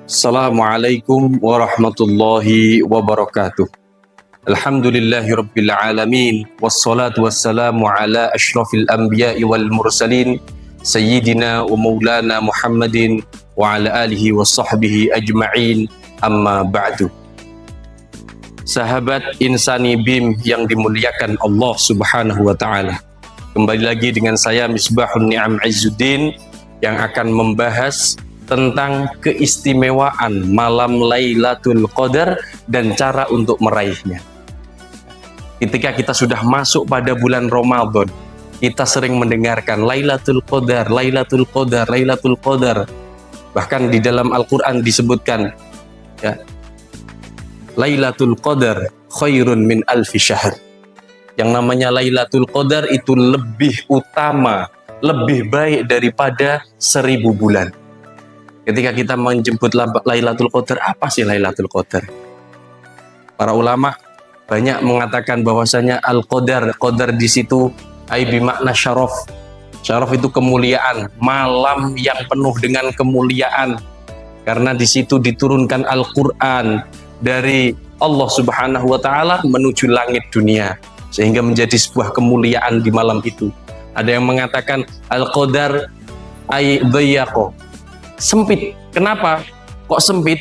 Assalamualaikum warahmatullahi wabarakatuh. Alhamdulillahi rabbil alamin, wassalatu wassalamu ala ashrafil anbiya'i wal mursalin, sayyidina wa maulana Muhammadin wa ala alihi wa sahbihi ajma'in, amma ba'du. Sahabat Insani BIM yang dimuliakan Allah subhanahu wa ta'ala, kembali lagi dengan saya Misbahun Ni'am Izzuddin yang akan membahas tentang keistimewaan malam Lailatul Qadar dan cara untuk meraihnya. Ketika kita sudah masuk pada bulan Ramadan, kita sering mendengarkan Lailatul Qadar, Lailatul Qadar, Lailatul Qadar. Bahkan di dalam Al-Quran disebutkan, ya, Lailatul Qadar khairun min alfi syahr. Yang namanya Lailatul Qadar itu lebih utama, lebih baik daripada 1000 bulan. Ketika kita menjemput Lailatul Qadar, apa sih Lailatul Qadar? Para ulama banyak mengatakan bahwasanya Al-Qadar, Qadar di situ ai bimakna syaraf. Syaraf itu kemuliaan, malam yang penuh dengan kemuliaan. Karena di situ diturunkan Al-Qur'an dari Allah Subhanahu wa taala menuju langit dunia, sehingga menjadi sebuah kemuliaan di malam itu. Ada yang mengatakan Al-Qadar ai dhayyaqo, sempit. Kenapa kok sempit?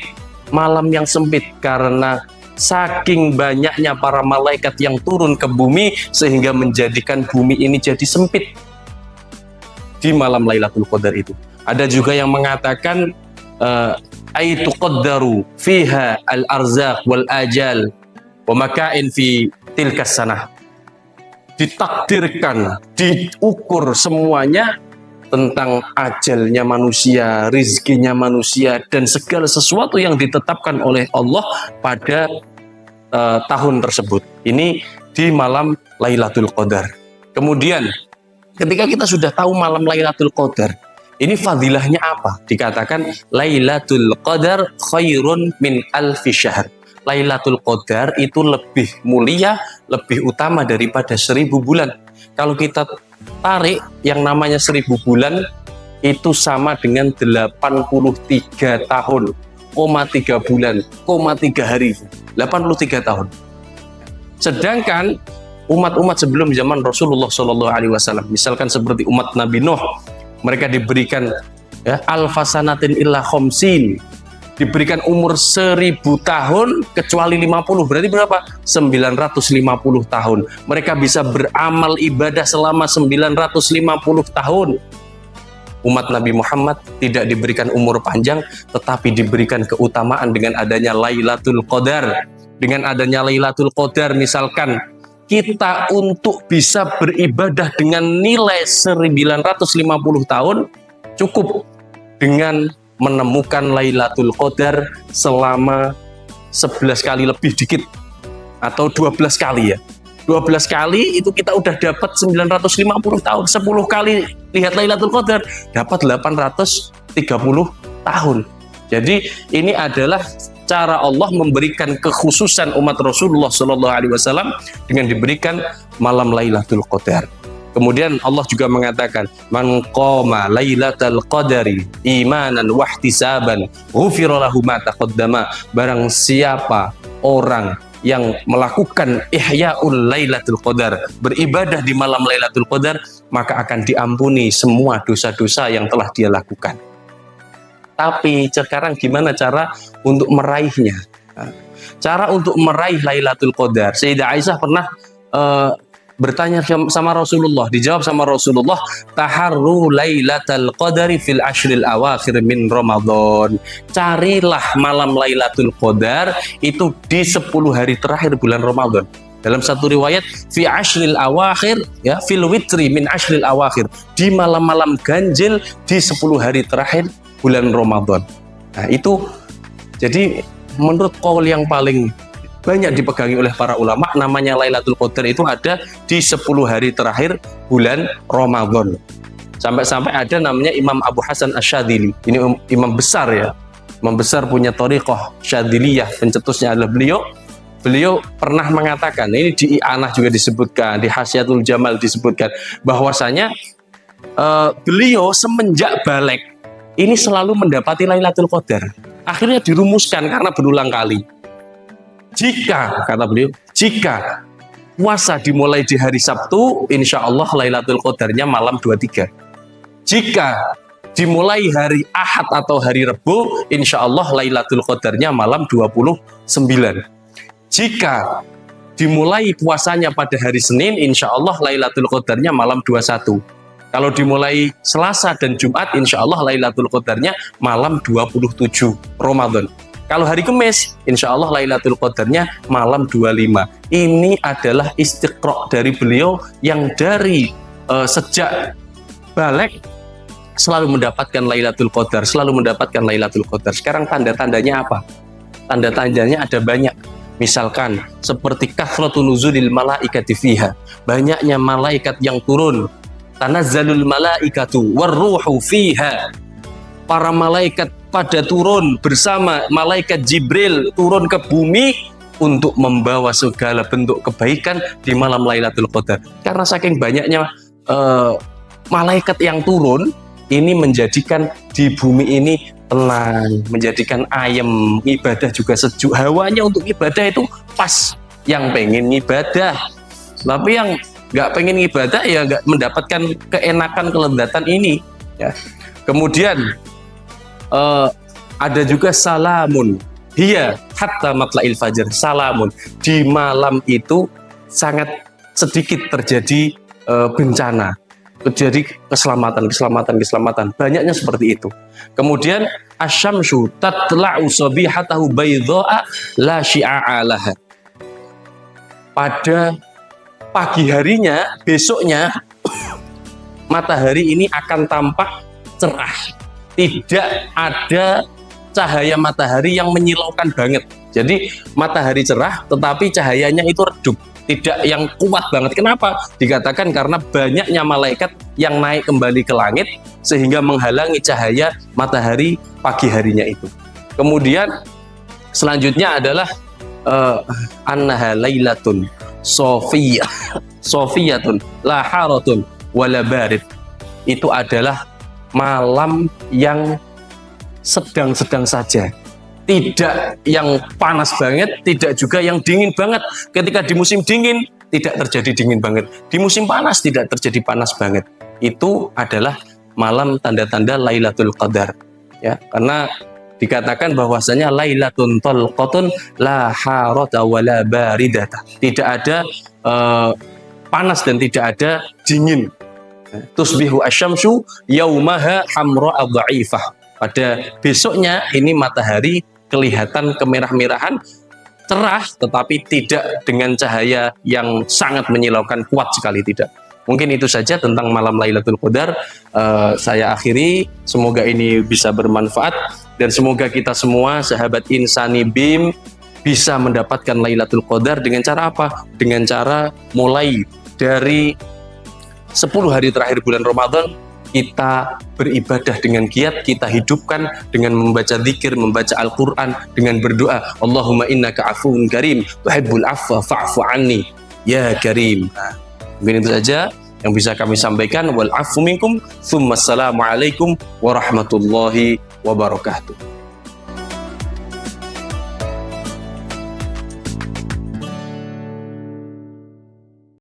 Malam yang sempit karena saking banyaknya para malaikat yang turun ke bumi sehingga menjadikan bumi ini jadi sempit di malam Lailatul Qadar itu. Ada juga yang mengatakan ay tuqaddaru fiha al-arzaq wal ajal wa makain fi tilkas sanah. Ditakdirkan, diukur semuanya tentang ajalnya manusia, rizkinya manusia, dan segala sesuatu yang ditetapkan oleh Allah pada tahun tersebut. Ini di malam Lailatul Qadar. Kemudian ketika kita sudah tahu malam Lailatul Qadar, ini fadilahnya apa? Dikatakan Lailatul Qadar khairun min alfi syahr. Lailatul Qadar itu lebih mulia, lebih utama daripada 1000 bulan. Kalau kita tarik yang namanya 1000 bulan itu sama dengan 83 tahun, 3 bulan, 3 hari, 83 tahun. Sedangkan umat-umat sebelum zaman Rasulullah SAW, misalkan seperti umat Nabi Nuh, mereka diberikan alfasanatin illa khomsin, diberikan umur 1000 tahun kecuali 50, berarti berapa? 950 tahun. Mereka bisa beramal ibadah selama 950 tahun. Umat Nabi Muhammad tidak diberikan umur panjang, tetapi diberikan keutamaan dengan adanya Lailatul Qadar. Dengan adanya Lailatul Qadar, misalkan kita untuk bisa beribadah dengan nilai 950 tahun, cukup dengan menemukan Lailatul Qadar selama 11 kali lebih dikit, atau 12 kali ya. 12 kali itu kita udah dapat 950 tahun. 10 kali lihat Lailatul Qadar dapat 830 tahun. Jadi ini adalah cara Allah memberikan kekhususan umat Rasulullah SAW dengan diberikan malam Lailatul Qadar. Kemudian Allah juga mengatakan, man qama lailatal qadari imanan wahtisaban ghufira lahu ma taqaddama. Barang siapa orang yang melakukan ihyaul lailatul qadar, beribadah di malam Lailatul Qadar, maka akan diampuni semua dosa-dosa yang telah dia lakukan. Tapi sekarang gimana cara untuk meraihnya? Cara untuk meraih Lailatul Qadar, Sayyidah Aisyah pernah bertanya sama Rasulullah, dijawab sama Rasulullah, taharru lailatul qadari fil ashril awakhir min Ramadan. Carilah malam Lailatul Qadar itu di 10 hari terakhir bulan Ramadan. Dalam satu riwayat fi ashril awakhir, ya, fil witri min ashril awakhir, di malam-malam ganjil di 10 hari terakhir bulan Ramadan. Nah, itu jadi menurut qaul yang paling banyak dipegangi oleh para ulama, namanya Lailatul Qadar itu ada di 10 hari terakhir bulan Ramadan. Sampai-sampai ada namanya Imam Abu Hasan Asy-Syadzili. Ini imam besar ya. Imam besar punya thariqah Syadziliyah, pencetusnya adalah beliau. Beliau pernah mengatakan, ini di I'anah juga disebutkan, di Hasyiatul Jamal disebutkan, bahwasanya beliau semenjak balik ini selalu mendapati Lailatul Qadar. Akhirnya dirumuskan karena berulang kali. Jika, kata beliau, jika puasa dimulai di hari Sabtu, insya Allah Lailatul Qadarnya malam 23. Jika dimulai hari Ahad atau hari Rebu, insya Allah Lailatul Qadarnya malam 29. Jika dimulai puasanya pada hari Senin, insya Allah Lailatul Qadarnya malam 21. Kalau dimulai Selasa dan Jumat, insya Allah Lailatul Qadarnya malam 27 Ramadan. Kalau hari Kamis, insya Allah Lailatul Qadarnya malam 25. Ini adalah istiqra dari beliau yang dari sejak balik selalu mendapatkan Lailatul Qadar, selalu mendapatkan Lailatul Qadar. Sekarang tanda-tandanya apa? Tanda-tandanya ada banyak. Misalkan seperti kathratu nuzulil malaikati fiha, banyaknya malaikat yang turun. Tanazzalul malaikatu warruhu fiha, para malaikat pada turun bersama malaikat Jibril turun ke bumi untuk membawa segala bentuk kebaikan di malam Lailatul Qadar. Karena saking banyaknya malaikat yang turun, ini menjadikan di bumi ini tenang, menjadikan ayem, ibadah juga sejuk, hawanya untuk ibadah itu pas. Yang pengen ibadah, tapi yang nggak pengen ibadah ya nggak mendapatkan keenakan, kelezatan ini ya. Kemudian ada juga salamun hiya hatta matla'il fajr. Salamun, di malam itu sangat sedikit terjadi bencana, terjadi keselamatan, banyaknya seperti itu. Kemudian asyamsu tatla'u sabihatahu baydha'a la syi'a laha, pada pagi harinya, besoknya matahari ini akan tampak cerah, tidak ada cahaya matahari yang menyilaukan banget. Jadi matahari cerah tetapi cahayanya itu redup, tidak yang kuat banget. Kenapa? Dikatakan karena banyaknya malaikat yang naik kembali ke langit sehingga menghalangi cahaya matahari pagi harinya itu. Kemudian selanjutnya adalah annaha lailatun sofiyatun la haratun wala barid. Itu adalah malam yang sedang-sedang saja, tidak yang panas banget, tidak juga yang dingin banget. Ketika di musim dingin tidak terjadi dingin banget, di musim panas tidak terjadi panas banget. Itu adalah malam tanda-tanda Lailatul Qadar ya, karena dikatakan bahwasanya Lailatun talqatun la harata wala baridata, tidak ada panas dan tidak ada dingin. Tusbihu asyamsu yaumaha hamra dhaifah, pada besoknya ini matahari kelihatan kemerah-merahan, cerah tetapi tidak dengan cahaya yang sangat menyilaukan, kuat sekali tidak. Mungkin itu saja tentang malam Lailatul Qadar. Saya akhiri, semoga ini bisa bermanfaat dan semoga kita semua sahabat Insani BIM bisa mendapatkan Lailatul Qadar dengan cara apa? Dengan cara mulai dari 10 hari terakhir bulan Ramadan kita beribadah dengan giat, kita hidupkan dengan membaca zikir, membaca Al-Quran, dengan berdoa Allahumma innaka afuwun karim tuhibbul afwa fa'fu anni ya karim. Mungkin itu saja yang bisa kami sampaikan. Wal afu minkum, tsumma assalamu alaikum warahmatullahi wabarakatuh.